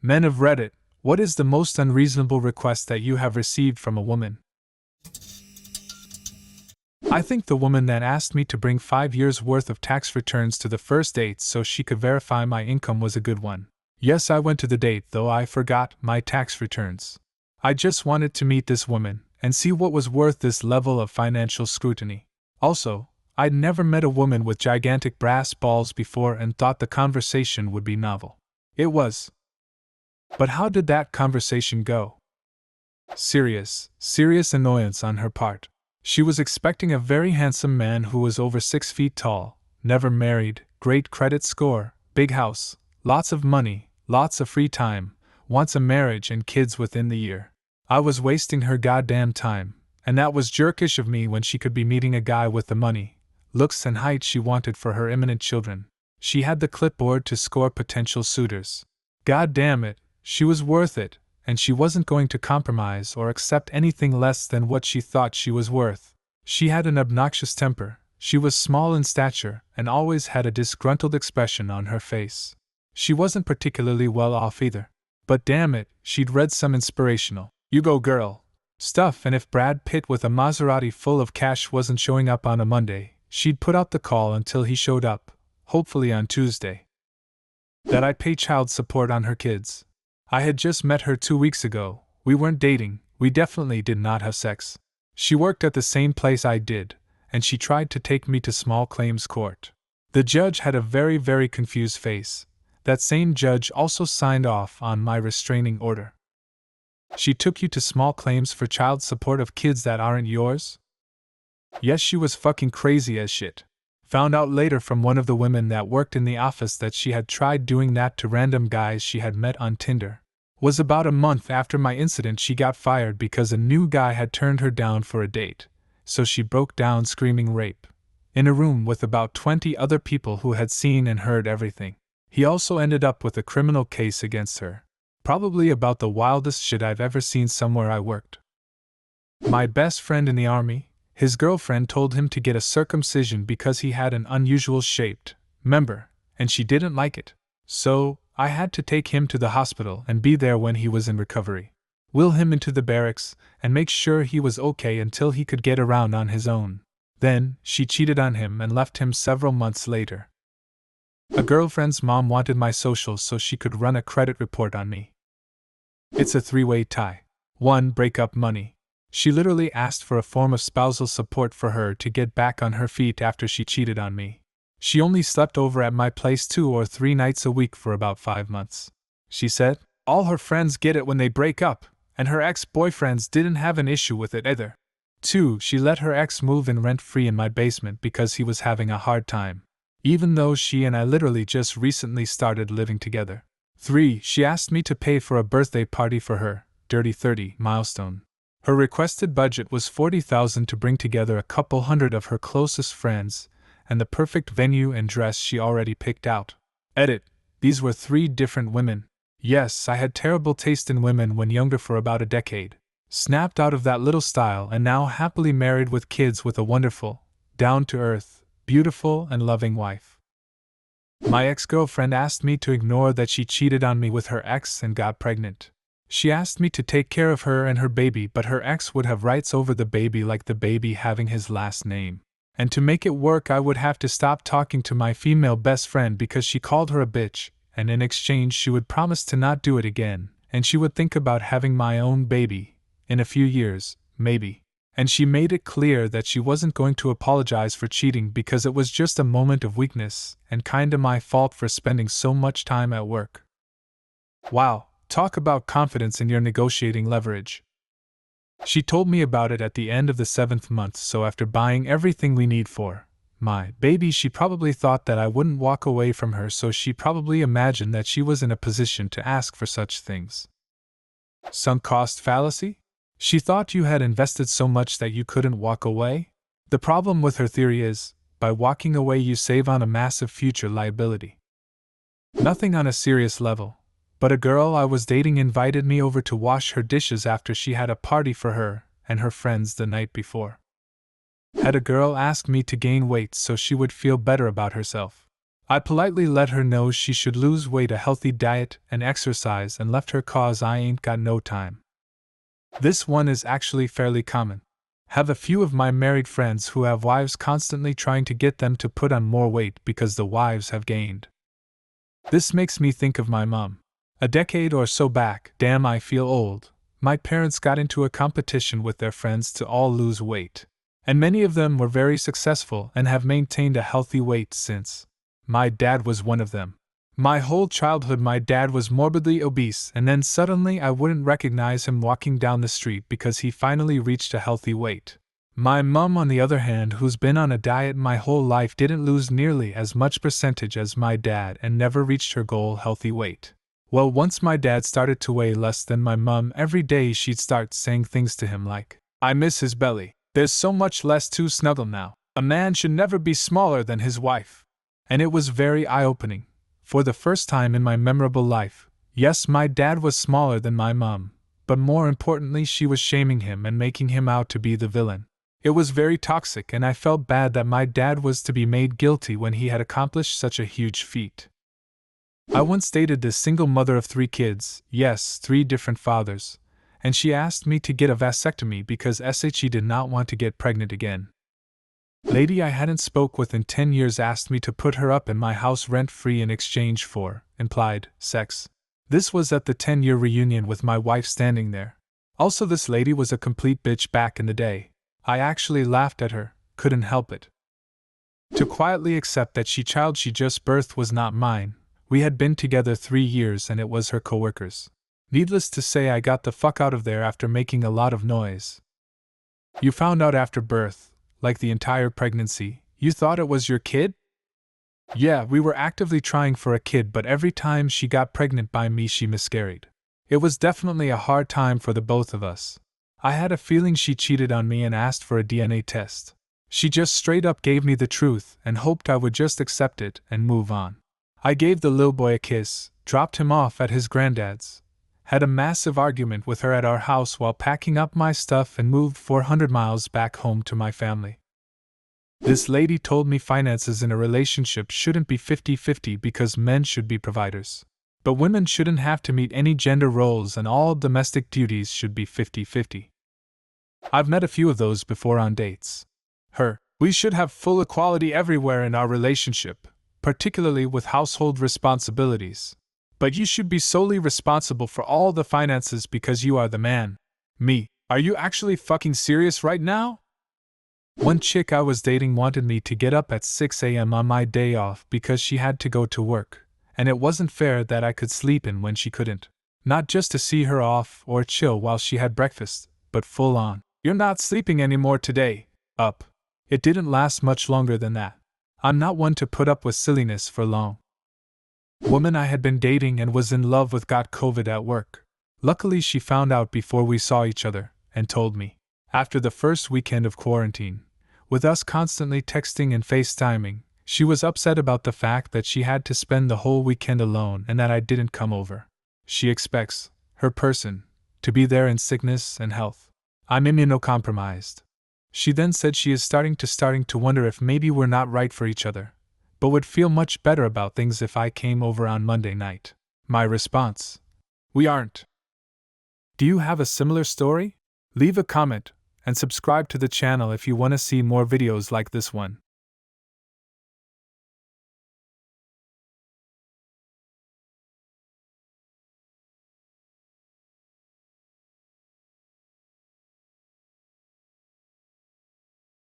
Men of Reddit, what is the most unreasonable request that you have received from a woman? I think the woman that asked me to bring 5 years' worth of tax returns to the first date so she could verify my income was a good one. Yes, I went to the date, though I forgot my tax returns. I just wanted to meet this woman and see what was worth this level of financial scrutiny. Also, I'd never met a woman with gigantic brass balls before and thought the conversation would be novel. It was. But how did that conversation go? Serious annoyance on her part. She was expecting a very handsome man who was over 6 feet tall, never married, great credit score, big house, lots of money, lots of free time, wants a marriage and kids within the year. I was wasting her goddamn time, and that was jerkish of me when she could be meeting a guy with the money, looks and height she wanted for her imminent children. She had the clipboard to score potential suitors. God damn it, she was worth it, and she wasn't going to compromise or accept anything less than what she thought she was worth. She had an obnoxious temper, she was small in stature, and always had a disgruntled expression on her face. She wasn't particularly well off either. But damn it, she'd read some inspirational, "You go girl" stuff, and if Brad Pitt with a Maserati full of cash wasn't showing up on a Monday, she'd put out the call until he showed up, hopefully on Tuesday. That I'd pay child support on her kids. I had just met her 2 weeks ago, we weren't dating, we definitely did not have sex. She worked at the same place I did, and she tried to take me to small claims court. The judge had a very confused face. That same judge also signed off on my restraining order. She took you to small claims for child support of kids that aren't yours? Yes, she was fucking crazy as shit. Found out later from one of the women that worked in the office that she had tried doing that to random guys she had met on Tinder. Was about a month after my incident she got fired because a new guy had turned her down for a date, so she broke down screaming rape. In a room with about 20 other people who had seen and heard everything. He also ended up with a criminal case against her. Probably about the wildest shit I've ever seen somewhere I worked. My best friend in the army, his girlfriend told him to get a circumcision because he had an unusual shaped member, and she didn't like it. So, I had to take him to the hospital and be there when he was in recovery. Wheel him into the barracks, and make sure he was okay until he could get around on his own. Then, she cheated on him and left him several months later. A girlfriend's mom wanted my socials so she could run a credit report on me. It's a 3-way tie. 1. Breakup money. She literally asked for a form of spousal support for her to get back on her feet after she cheated on me. She only slept over at my place 2 or 3 nights a week for about 5 months. She said, all her friends get it when they break up, and her ex-boyfriends didn't have an issue with it either. 2. She let her ex move in rent-free in my basement because he was having a hard time, even though she and I literally just recently started living together. 3. She asked me to pay for a birthday party for her, Dirty 30 milestone. Her requested budget was $40,000 to bring together a couple hundred of her closest friends, and the perfect venue and dress she already picked out. Edit. These were 3 different women. Yes, I had terrible taste in women when younger for about a decade. Snapped out of that little style and now happily married with kids with a wonderful, down-to-earth, beautiful and loving wife. My ex-girlfriend asked me to ignore that she cheated on me with her ex and got pregnant. She asked me to take care of her and her baby, but her ex would have rights over the baby, like the baby having his last name. And to make it work I would have to stop talking to my female best friend because she called her a bitch, and in exchange she would promise to not do it again, and she would think about having my own baby, in a few years, maybe. And she made it clear that she wasn't going to apologize for cheating because it was just a moment of weakness and kinda my fault for spending so much time at work. Wow, talk about confidence in your negotiating leverage. She told me about it at the end of the 7th month, so after buying everything we need for my baby, she probably thought that I wouldn't walk away from her, so she probably imagined that she was in a position to ask for such things. Sunk cost fallacy? She thought you had invested so much that you couldn't walk away? The problem with her theory is, by walking away you save on a massive future liability. Nothing on a serious level, but a girl I was dating invited me over to wash her dishes after she had a party for her and her friends the night before. Had a girl ask me to gain weight so she would feel better about herself. I politely let her know she should lose weight, a healthy diet, and exercise, and left her 'cause I ain't got no time. This one is actually fairly common. Have a few of my married friends who have wives constantly trying to get them to put on more weight because the wives have gained. This makes me think of my mom. A decade or so back, damn, I feel old, my parents got into a competition with their friends to all lose weight. And many of them were very successful and have maintained a healthy weight since. My dad was one of them. My whole childhood my dad was morbidly obese, and then suddenly I wouldn't recognize him walking down the street because he finally reached a healthy weight. My mom, on the other hand, who's been on a diet my whole life, didn't lose nearly as much percentage as my dad and never reached her goal healthy weight. Well, once my dad started to weigh less than my mom, every day she'd start saying things to him like, "I miss his belly. There's so much less to snuggle now. A man should never be smaller than his wife." And it was very eye-opening. For the first time in my memorable life, yes, my dad was smaller than my mom, but more importantly, she was shaming him and making him out to be the villain. It was very toxic, and I felt bad that my dad was to be made guilty when he had accomplished such a huge feat. I once dated this single mother of 3 kids, yes, 3 different fathers, and she asked me to get a vasectomy because she did not want to get pregnant again. Lady I hadn't spoke with in 10 years asked me to put her up in my house rent-free in exchange for, implied, sex. This was at the 10-year reunion with my wife standing there. Also, this lady was a complete bitch back in the day. I actually laughed at her, couldn't help it. To quietly accept that child she just birthed was not mine. We had been together 3 years and it was her coworker's. Needless to say, I got the fuck out of there after making a lot of noise. You found out after birth, like the entire pregnancy, you thought it was your kid? Yeah, we were actively trying for a kid, but every time she got pregnant by me, she miscarried. It was definitely a hard time for the both of us. I had a feeling she cheated on me and asked for a DNA test. She just straight up gave me the truth and hoped I would just accept it and move on. I gave the little boy a kiss, dropped him off at his granddad's, had a massive argument with her at our house while packing up my stuff, and moved 400 miles back home to my family. This lady told me finances in a relationship shouldn't be 50-50 because men should be providers. But women shouldn't have to meet any gender roles and all domestic duties should be 50-50. I've met a few of those before on dates. We should have full equality everywhere in our relationship, particularly with household responsibilities. But you should be solely responsible for all the finances because you are the man. Me, are you actually fucking serious right now? One chick I was dating wanted me to get up at 6 a.m. on my day off because she had to go to work, and it wasn't fair that I could sleep in when she couldn't. Not just to see her off or chill while she had breakfast, but full on. "You're not sleeping anymore today, up." It didn't last much longer than that. I'm not one to put up with silliness for long. Woman I had been dating and was in love with got COVID at work. Luckily, she found out before we saw each other, and told me. After the first weekend of quarantine, with us constantly texting and FaceTiming, she was upset about the fact that she had to spend the whole weekend alone and that I didn't come over. She expects her person to be there in sickness and health. I'm immunocompromised. She then said she is starting to wonder if maybe we're not right for each other, but would feel much better about things if I came over on Monday night. My response: we aren't. Do you have a similar story? Leave a comment and subscribe to the channel if you want to see more videos like this one.